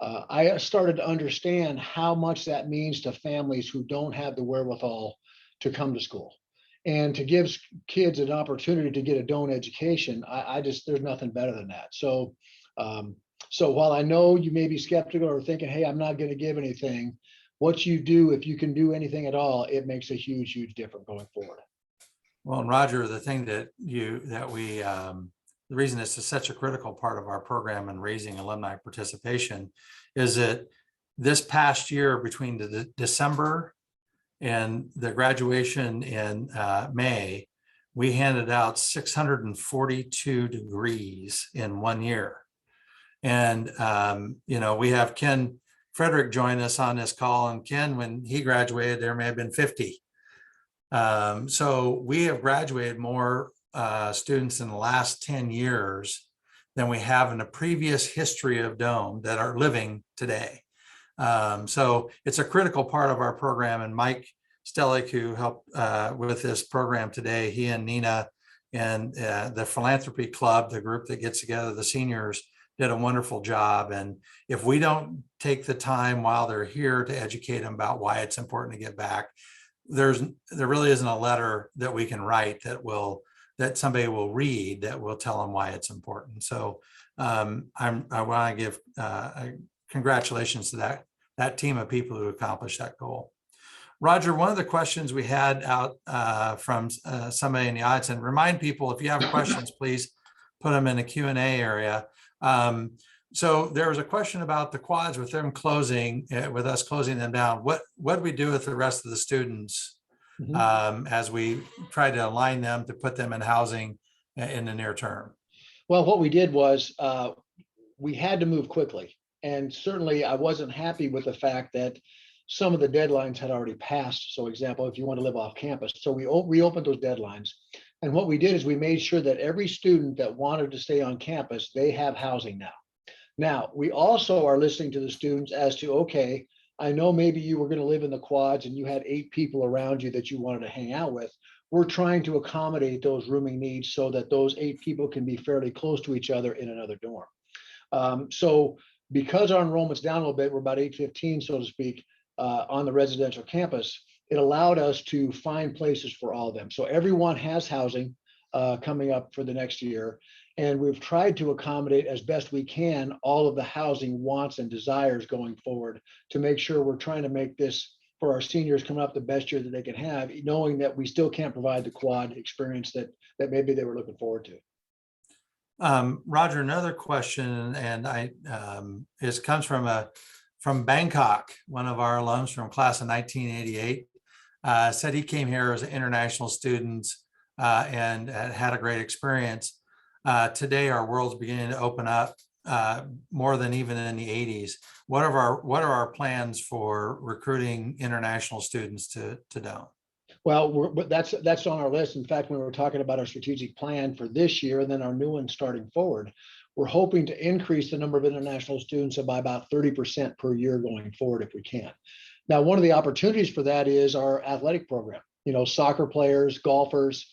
I started to understand how much that means to families who don't have the wherewithal to come to school, and to give kids an opportunity to get a Doane education. There's nothing better than that. So while I know you may be skeptical or thinking, hey, I'm not going to give anything, what you do, if you can do anything at all, it makes a huge, huge difference going forward. Well, and Roger, the thing that we the reason it's such a critical part of our program and raising alumni participation is that this past year, between the December and the graduation in May, we handed out 642 degrees in 1 year. And, we have Ken Frederick join us on this call, and Ken, when he graduated, there may have been 50. So we have graduated more students in the last 10 years than we have in the previous history of Doane that are living today. So it's a critical part of our program, and Mike Stellick, who helped with this program today, he and Nina and the Philanthropy Club, the group that gets together, the seniors, did a wonderful job. And if we don't take the time while they're here to educate them about why it's important to get back, there really isn't a letter that we can write that somebody will read that will tell them why it's important. So I want to give congratulations to that team of people who accomplished that goal. Roger, one of the questions we had out from somebody in the audience, and remind people, if you have questions, please put them in the Q&A area. So there was a question about the quads with them closing, with us closing them down. What do we do with the rest of the students as we try to align them to put them in housing in the near term? Well, what we did was we had to move quickly. And certainly I wasn't happy with the fact that some of the deadlines had already passed. So example, if you want to live off campus. So we reopened those deadlines. And what we did is we made sure that every student that wanted to stay on campus, they have housing now. Now, we also are listening to the students as to, okay, I know maybe you were going to live in the quads and you had 8 people around you that you wanted to hang out with. We're trying to accommodate those rooming needs so that those 8 people can be fairly close to each other in another dorm. So because our enrollment's down a little bit, we're about 815, so to speak, on the residential campus, it allowed us to find places for all of them. So everyone has housing coming up for the next year. And we've tried to accommodate as best we can all of the housing wants and desires going forward to make sure we're trying to make this for our seniors coming up the best year that they can have, knowing that we still can't provide the quad experience that maybe they were looking forward to. Roger, another question, and comes from Bangkok. One of our alums from class of 1988 said he came here as an international student and had a great experience. Today, our world's beginning to open up more than even in the 80s. What are our plans for recruiting international students to Doane? Well, that's on our list. In fact, when we were talking about our strategic plan for this year and then our new one starting forward, we're hoping to increase the number of international students by about 30% per year going forward if we can. Now, one of the opportunities for that is our athletic program. Soccer players, golfers,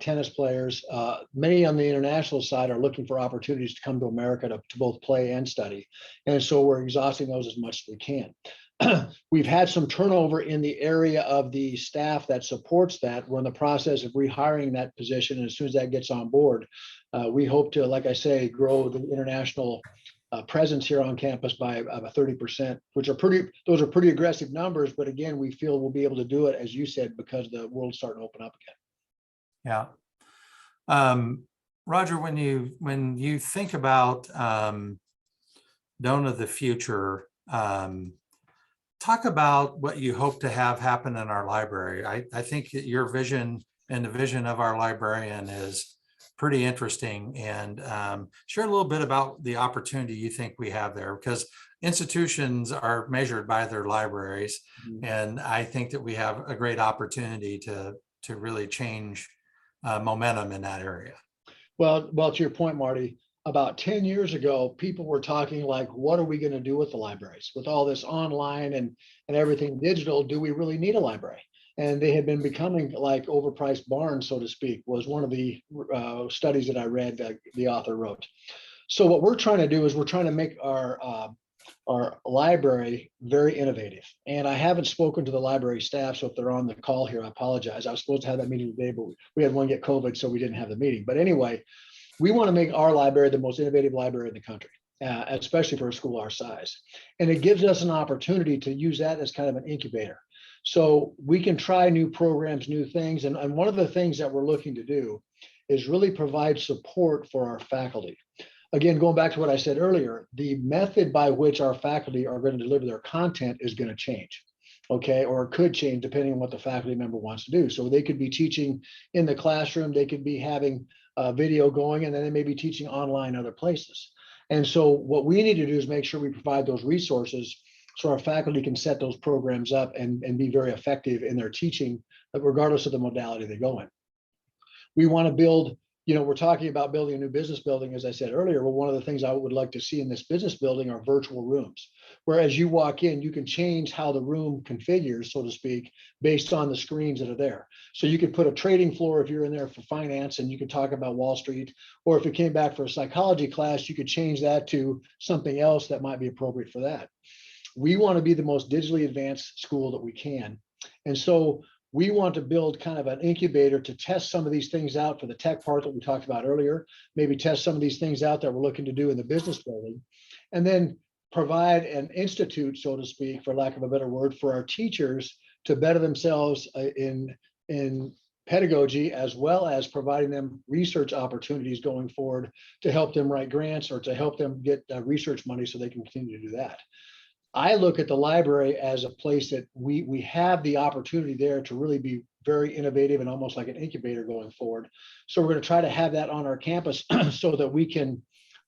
tennis players, many on the international side are looking for opportunities to come to America to both play and study. And so we're exhausting those as much as we can. We've had some turnover in the area of the staff that supports that. We're in the process of rehiring that position. And as soon as that gets on board, we hope to, like I say, grow the international presence here on campus by about 30%, those are pretty aggressive numbers. But again, we feel we'll be able to do it, as you said, because the world's starting to open up again. Yeah. Roger, when you think about Doane of the future, talk about what you hope to have happen in our library. I think that your vision and the vision of our librarian is pretty interesting, and share a little bit about the opportunity you think we have there, because institutions are measured by their libraries. Mm-hmm. And I think that we have a great opportunity to really change momentum in that area. Well, to your point, Marty, about 10 years ago, people were talking like, what are we going to do with the libraries? With all this online and everything digital, do we really need a library? And they had been becoming like overpriced barns, so to speak, was one of the studies that I read that the author wrote. So what we're trying to do is we're trying to make our library very innovative. And I haven't spoken to the library staff, so if they're on the call here, I apologize. I was supposed to have that meeting today, but we had one get COVID, so we didn't have the meeting. But anyway, we want to make our library the most innovative library in the country, especially for a school our size. And it gives us an opportunity to use that as kind of an incubator. So we can try new programs, new things. And one of the things that we're looking to do is really provide support for our faculty. Again, going back to what I said earlier, the method by which our faculty are going to deliver their content is going to change. Okay, or it could change depending on what the faculty member wants to do. So they could be teaching in the classroom, they could be having video going, and then they may be teaching online other places. And so what we need to do is make sure we provide those resources so our faculty can set those programs up and be very effective in their teaching, regardless of the modality they go in. We want to build, we're talking about building a new business building, as I said earlier. Well, one of the things I would like to see in this business building are virtual rooms, where as you walk in, you can change how the room configures, so to speak, based on the screens that are there. So you could put a trading floor if you're in there for finance and you could talk about Wall Street, or if it came back for a psychology class, you could change that to something else that might be appropriate for that. We want to be the most digitally advanced school that we can. And so we want to build kind of an incubator to test some of these things out for the tech part that we talked about earlier, maybe test some of these things out that we're looking to do in the business building, and then provide an institute, so to speak, for lack of a better word, for our teachers to better themselves in pedagogy, as well as providing them research opportunities going forward to help them write grants or to help them get research money so they can continue to do that. I look at the library as a place that we have the opportunity there to really be very innovative and almost like an incubator going forward. So we're going to try to have that on our campus so that we can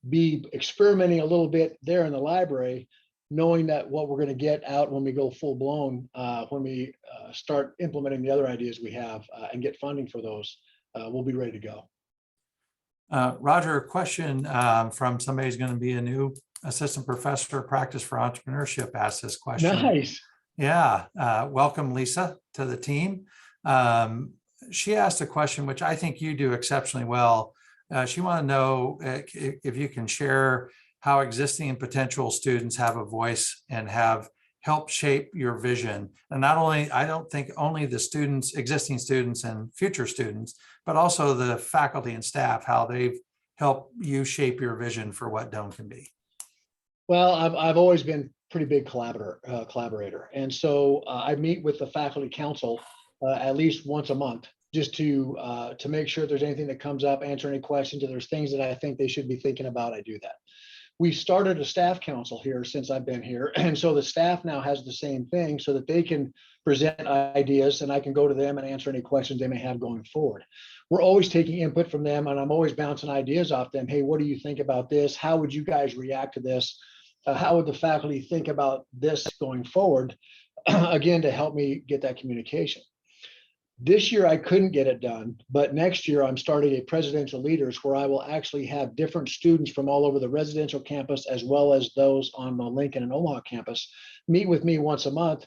be experimenting a little bit there in the library, knowing that what we're going to get out when we go full blown, when we start implementing the other ideas we have and get funding for those, we'll be ready to go. Roger, a question from somebody who's going to be a new assistant professor of practice for entrepreneurship asked this question. Nice. Yeah. Welcome, Lisa, to the team. She asked a question, which I think you do exceptionally well. She wanted to know if you can share how existing and potential students have a voice and have helped shape your vision. And not only, I don't think only the students, existing students and future students, but also the faculty and staff, how they've helped you shape your vision for what Doane can be. Well, I've always been pretty big collaborator. And so I meet with the faculty council at least once a month, just to make sure if there's anything that comes up, answer any questions. If there's things that I think they should be thinking about, I do that. We started a staff council here since I've been here. And so the staff now has the same thing so that they can present ideas and I can go to them and answer any questions they may have going forward. We're always taking input from them and I'm always bouncing ideas off them. Hey, what do you think about this? How would you guys react to this? How would the faculty think about this going forward? Again, to help me get that communication. This year, I couldn't get it done, but next year I'm starting a presidential leaders where I will actually have different students from all over the residential campus, as well as those on the Lincoln and Omaha campus, meet with me once a month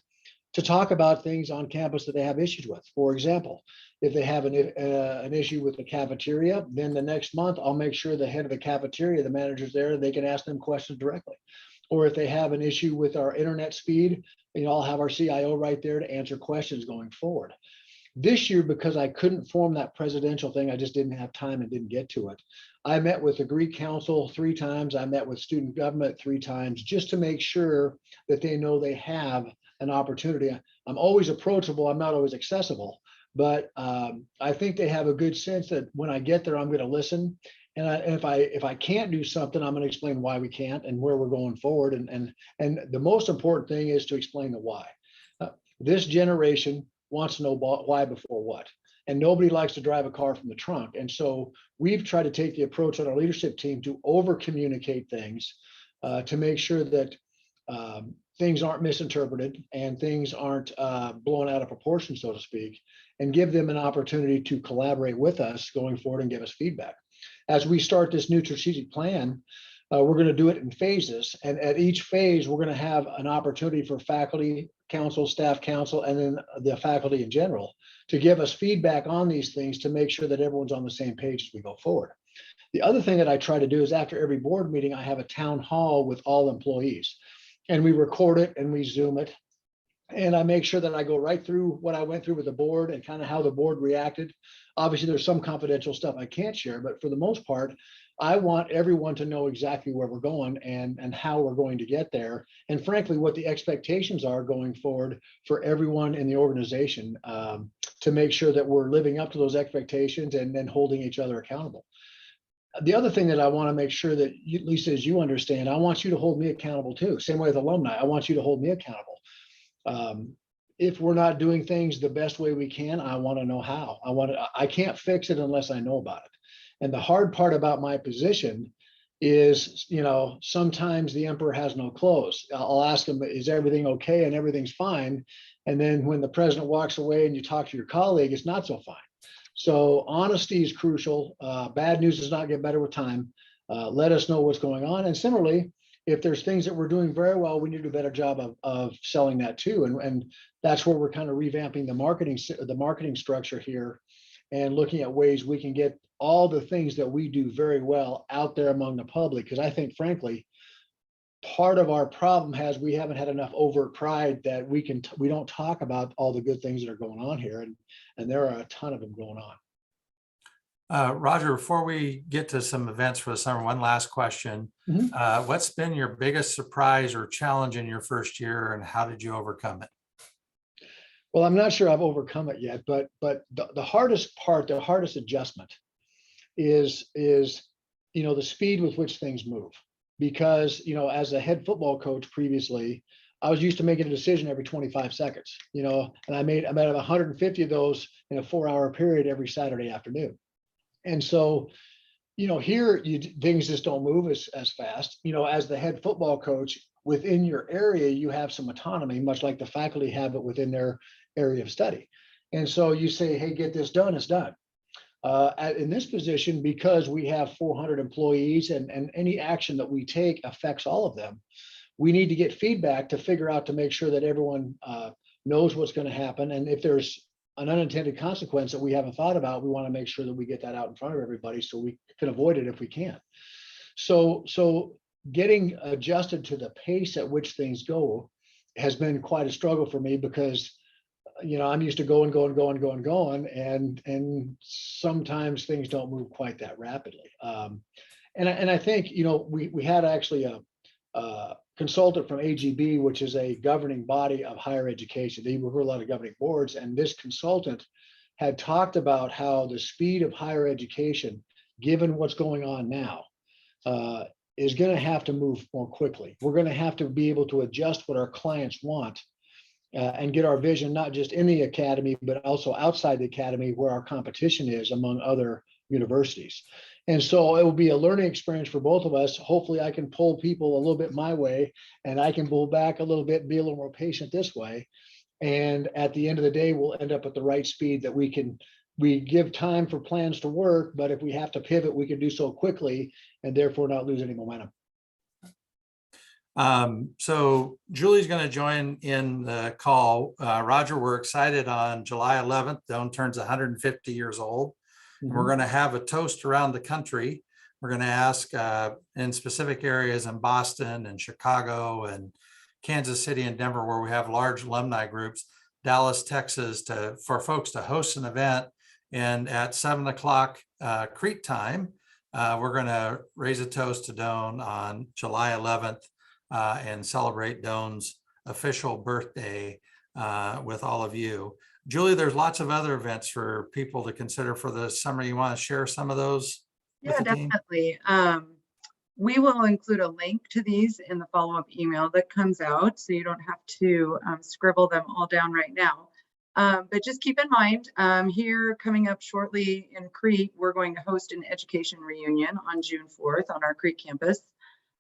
to talk about things on campus that they have issues with. For example, if they have an issue with the cafeteria, then the next month I'll make sure the head of the cafeteria, the managers there, they can ask them questions directly. Or if they have an issue with our internet speed, I'll have our CIO right there to answer questions going forward. This year, because I couldn't form that presidential thing, I just didn't have time and didn't get to it. I met with the Greek Council 3 times. I met with student government 3 times, just to make sure that they know they have an opportunity. I'm always approachable. I'm not always accessible, but I think they have a good sense that when I get there, I'm going to listen. And if I can't do something, I'm going to explain why we can't and where we're going forward. And the most important thing is to explain the why. This generation wants to know why before what. And nobody likes to drive a car from the trunk. And so we've tried to take the approach on our leadership team to over communicate things to make sure that things aren't misinterpreted and things aren't blown out of proportion, so to speak, and give them an opportunity to collaborate with us going forward and give us feedback. As we start this new strategic plan, we're going to do it in phases. And at each phase, we're going to have an opportunity for faculty council, staff council, and then the faculty in general to give us feedback on these things to make sure that everyone's on the same page as we go forward. The other thing that I try to do is after every board meeting, I have a town hall with all employees and we record it and we Zoom it. And I make sure that I go right through what I went through with the board and kind of how the board reacted. Obviously, there's some confidential stuff I can't share, but for the most part, I want everyone to know exactly where we're going and how we're going to get there. And frankly, what the expectations are going forward for everyone in the organization, to make sure that we're living up to those expectations and then holding each other accountable. The other thing that I want to make sure that you, Lisa, as you understand, I want you to hold me accountable too. Same way with alumni, I want you to hold me accountable. If we're not doing things the best way we can, I want to know how. I can't fix it unless I know about it. And the hard part about my position is, sometimes the emperor has no clothes. I'll ask him, is everything okay? And everything's fine. And then when the president walks away and you talk to your colleague, it's not so fine. So honesty is crucial. Bad news does not get better with time. Let us know what's going on. And similarly, if there's things that we're doing very well, we need to do a better job of selling that too. And that's where we're kind of revamping the marketing structure here and looking at ways we can get all the things that we do very well out there among the public. Because I think, frankly, part of our problem we haven't had enough overt pride that we don't talk about all the good things that are going on here. And there are a ton of them going on. Roger, before we get to some events for the summer, one last question. What's been your biggest surprise or challenge in your first year, and how did you overcome it? Well, I'm not sure I've overcome it yet, but the hardest part, the hardest adjustment is the speed with which things move. Because, as a head football coach previously, I was used to making a decision every 25 seconds, and I made about 150 of those in a 4-hour period every Saturday afternoon. And so, here things just don't move as fast. As the head football coach within your area, you have some autonomy, much like the faculty have it within their area of study. And so you say, hey, get this done, it's done. In this position, because we have 400 employees and any action that we take affects all of them, we need to get feedback to figure out to make sure that everyone knows what's going to happen. And if there's an unintended consequence that we haven't thought about, we want to make sure that we get that out in front of everybody so we can avoid it if we can. So getting adjusted to the pace at which things go has been quite a struggle for me because I'm used to going, and sometimes things don't move quite that rapidly. And I think we had actually a consultant from AGB, which is a governing body of higher education. They were a lot of governing boards, and this consultant had talked about how the speed of higher education, given what's going on now, is going to have to move more quickly. We're going to have to be able to adjust what our clients want. And get our vision not just in the academy, but also outside the academy where our competition is among other universities. And so it will be a learning experience for both of us. Hopefully I can pull people a little bit my way, and I can pull back a little bit and be a little more patient this way. And at the end of the day, we'll end up at the right speed that we give time for plans to work, but if we have to pivot, we can do so quickly and therefore not lose any momentum. So Julie's going to join in the call. Roger, we're excited. On July 11th, Doane turns 150 years old. And we're going to have a toast around the country. We're going to ask in specific areas in Boston and Chicago and Kansas City and Denver, where we have large alumni groups, Dallas, Texas, for folks to host an event. And at 7 o'clock Crete time, we're going to raise a toast to Doane on July 11th. And celebrate Doane's official birthday with all of you. Julie, there's lots of other events for people to consider for the summer. You want to share some of those? Yeah, definitely. We will include a link to these in the follow-up email that comes out, so you don't have to scribble them all down right now. But just keep in mind, here coming up shortly in Crete, we're going to host an education reunion on June 4th on our Crete campus.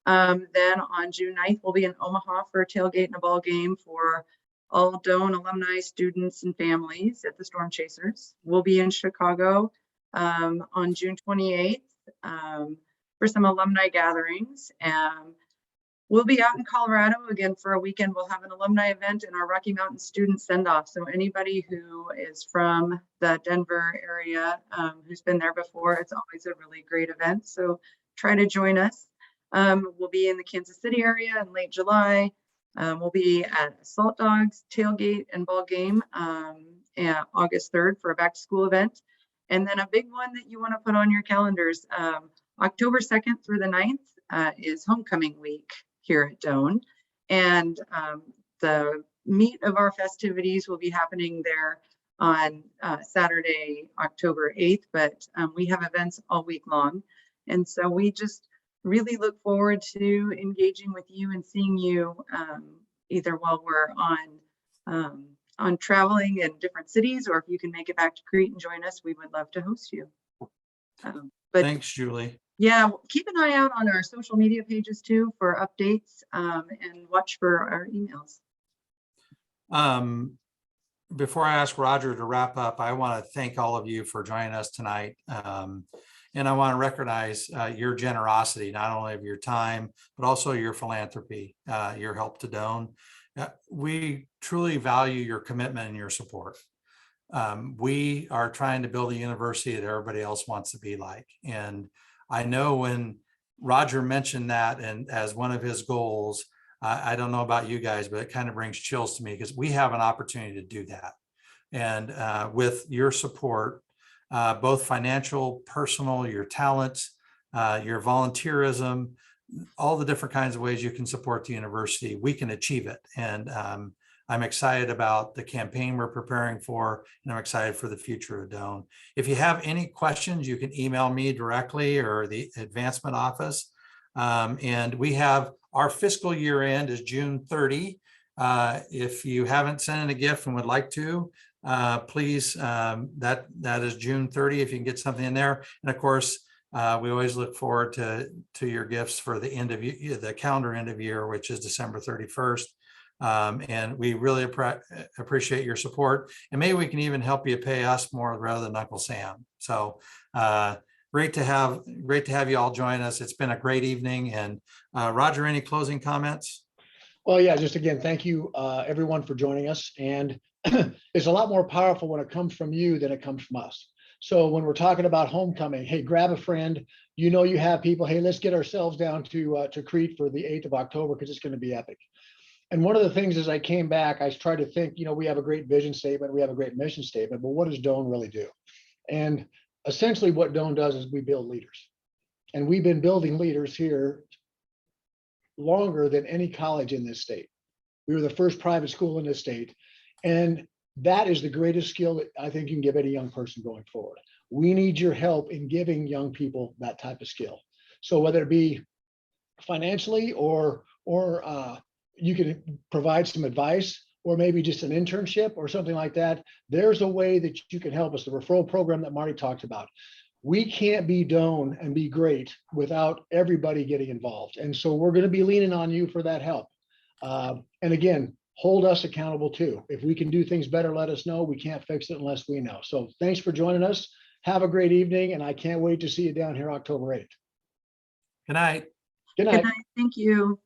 Then on June 9th, we'll be in Omaha for a tailgate and a ball game for all Doane alumni, students, and families at the Storm Chasers. We'll be in Chicago on June 28th for some alumni gatherings. We'll be out in Colorado again for a weekend. We'll have an alumni event in our Rocky Mountain student send-off. So anybody who is from the Denver area who's been there before, it's always a really great event. So try to join us. We'll be in the Kansas City area in late July. We'll be at Salt Dogs tailgate and ball game August 3rd for a back to school event. And then a big one that you want to put on your calendars, October 2nd through the 9th is homecoming week here at Doane. And the meat of our festivities will be happening there on Saturday, October 8th, but we have events all week long. And so we just really look forward to engaging with you and seeing you either while we're on traveling in different cities, or if you can make it back to Crete and join us, we would love to host you. But Thanks, Julie. yeah, keep an eye out on our social media pages too for updates, and watch for our emails. Before I ask Roger to wrap up, I want to thank all of you for joining us tonight. And I want to recognize your generosity, not only of your time, but also your philanthropy, your help to Doane. We truly value your commitment and your support. We are trying to build a university that everybody else wants to be like. And I know when Roger mentioned that and as one of his goals, I don't know about you guys, but it kind of brings chills to me because we have an opportunity to do that. And with your support, both financial, personal, your talents, your volunteerism, all the different kinds of ways you can support the university, we can achieve it. And I'm excited about the campaign we're preparing for, and I'm excited for the future of Doane. If you have any questions, you can email me directly or the advancement office. And we have our fiscal year end is June 30. If you haven't sent in a gift and would like to, please, that is June 30, if you can get something in there. And of course, we always look forward to your gifts for the end of year, the calendar end of year, which is December 31st. And we really appreciate your support. And maybe we can even help you pay us more rather than Uncle Sam. So great to have you all join us. It's been a great evening. And Roger, any closing comments? Well, yeah, just again, thank you everyone for joining us. And it's a lot more powerful when it comes from you than it comes from us. So when we're talking about homecoming, hey, grab a friend. You know you have people. Hey, let's get ourselves down to Crete for the 8th of October because it's going to be epic. And one of the things as I came back, I tried to think, you know, we have a great vision statement, we have a great mission statement, but what does Doane really do? And essentially what Doane does is we build leaders. And we've been building leaders here longer than any college in this state. We were the first private school in this state. And that is the greatest skill that I think you can give any young person going forward. We need your help in giving young people that type of skill. So whether it be financially or you can provide some advice or maybe just an internship or something like that, there's a way that you can help us. The referral program that Marty talked about. We can't be Doane and be great without everybody getting involved. And so we're going to be leaning on you for that help. And again, hold us accountable too. If we can do things better, let us know. We can't fix it unless we know. So thanks for joining us. Have a great evening. And I can't wait to see you down here October 8th. Good night. Good night. Good night. Thank you.